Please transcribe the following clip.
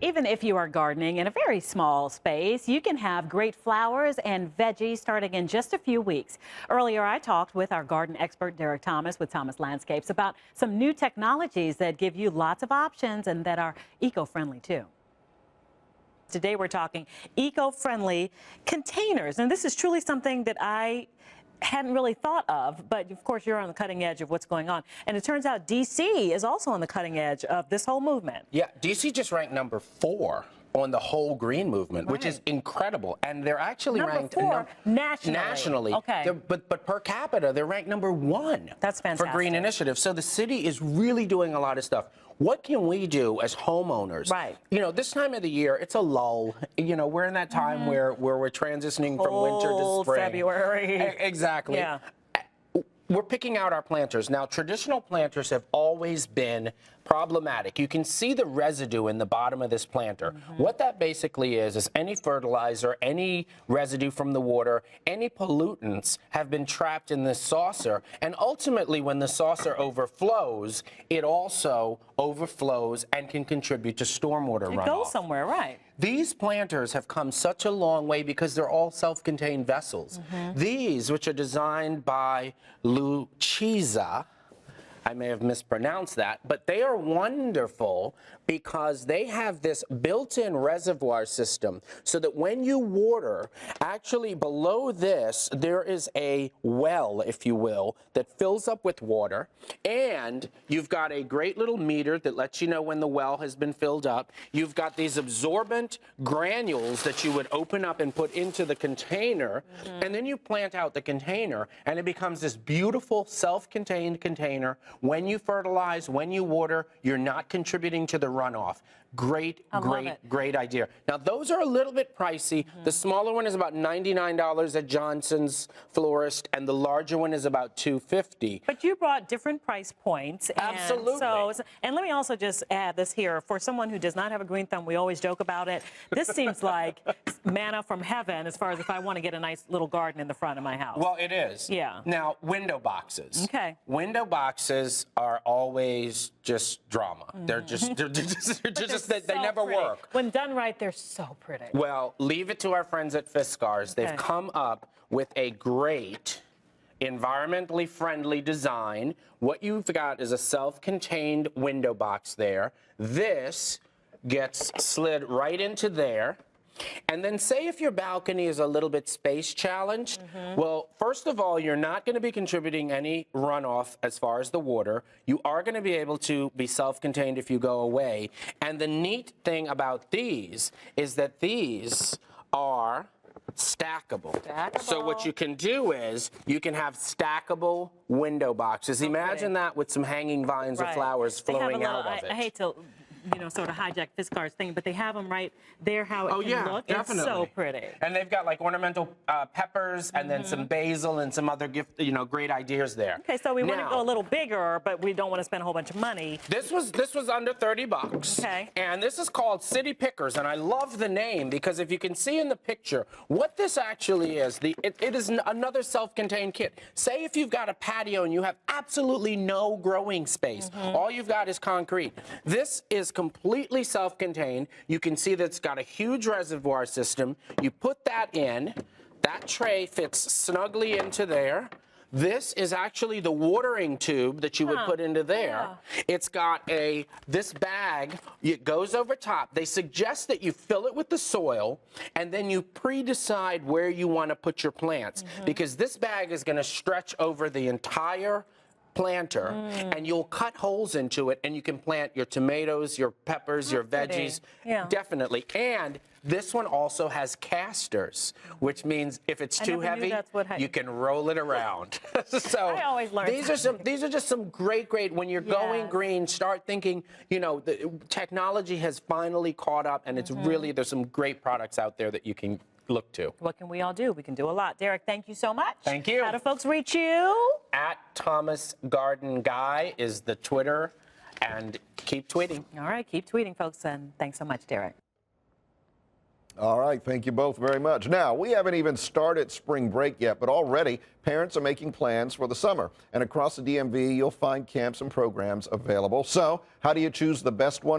Even if you are gardening in a very small space, you can have great flowers and veggies starting in just a few weeks. Earlier, I talked with our garden expert, Derek Thomas, with Thomas Landscapes, about some new technologies that give you lots of options and that are eco-friendly, too. Today, we're talking eco-friendly containers. And this is truly something that I hadn't really thought of, but of course you're on the cutting edge of what's going on. And it turns out DC is also on the cutting edge of this whole movement. Yeah, DC just ranked number 4 on the whole green movement, which is incredible. And they're actually ranked number 4 nationally. Okay. But per capita, they're ranked number 1. That's fantastic. For green initiatives. So the city is really doing a lot of stuff. What can we do as homeowners? Right. You know, this time of the year, it's a lull. You know, we're in that time where we're transitioning from winter to spring. February. Exactly. Yeah. We're picking out our planters. Now, traditional planters have always been problematic. You can see the residue in the bottom of this planter. What that basically is any fertilizer, any residue from the water, any pollutants have been trapped in this saucer. And ultimately, when the saucer overflows, it also overflows and can contribute to stormwater runoff. It goes somewhere, right? These planters have come such a long way because they're all self-contained vessels. These, which are designed by Luciza, I may have mispronounced that, but they are wonderful because they have this built-in reservoir system so that when you water, actually below this, there is a well, if you will, that fills up with water, and you've got a great little meter that lets you know when the well has been filled up. You've got these absorbent granules that you would open up and put into the container, and then you plant out the container, and it becomes this beautiful self-contained container. When you fertilize, when you water, you're not contributing to the runoff. Great idea. Now, those are a little bit pricey. The smaller one is about $99 at Johnson's Florist, and the larger one is about $250. But you brought different price points. And Absolutely. And let me also just add this here. For someone who does not have a green thumb, we always joke about it. This seems like manna from heaven as far as if I want to get a nice little garden in the front of my house. Well, it is. Yeah. Now, window boxes. Okay. Window boxes are always just drama. They're just, they never work. When done right, they're so pretty. Well, leave it to our friends at Fiskars. They've come up with a great environmentally friendly design. What you've got is a self-contained window box there. This gets slid right into there. And then say if your balcony is a little bit space challenged, well, first of all, you're not going to be contributing any runoff as far as the water. You are going to be able to be self-contained if you go away. And the neat thing about these is that these are stackable. So what you can do is you can have stackable window boxes. Imagine that with some hanging vines or flowers flowing out of it. I hate to, sort of hijack Fiskars thing, but they have them right there how it can look. Definitely. It's so pretty. And they've got like ornamental peppers and then some basil and some other great ideas there. Okay, so we want to go a little bigger, but we don't want to spend a whole bunch of money. This was under 30 bucks. Okay. And this is called City Pickers, and I love the name because if you can see in the picture, what this actually is, it is another self-contained kit. Say if you've got a patio and you have absolutely no growing space, all you've got is concrete. This is completely self-contained. You can see that it's got a huge reservoir system. You put that in. That tray fits snugly into there. This is actually the watering tube that you would put into there. It's got this bag, it goes over top. They suggest that you fill it with the soil and then you pre-decide where you want to put your plants because this bag is going to stretch over the entire planter and you'll cut holes into it and you can plant your tomatoes, your peppers, your veggies. Definitely. And this one also has casters, which means if it's too heavy, you can roll it around. So I always learn these are just some great when you're going green, start thinking, the technology has finally caught up and it's really, there's some great products out there that you can look to. What can we all do? We can do a lot. Derek, thank you so much. Thank you. How do folks reach you? At Thomas Garden Guy is the Twitter, and keep tweeting. All right, keep tweeting, folks, and thanks so much, Derek. All right, thank you both very much. Now, we haven't even started spring break yet, but already parents are making plans for the summer. And across the DMV, you'll find camps and programs available. So, how do you choose the best one?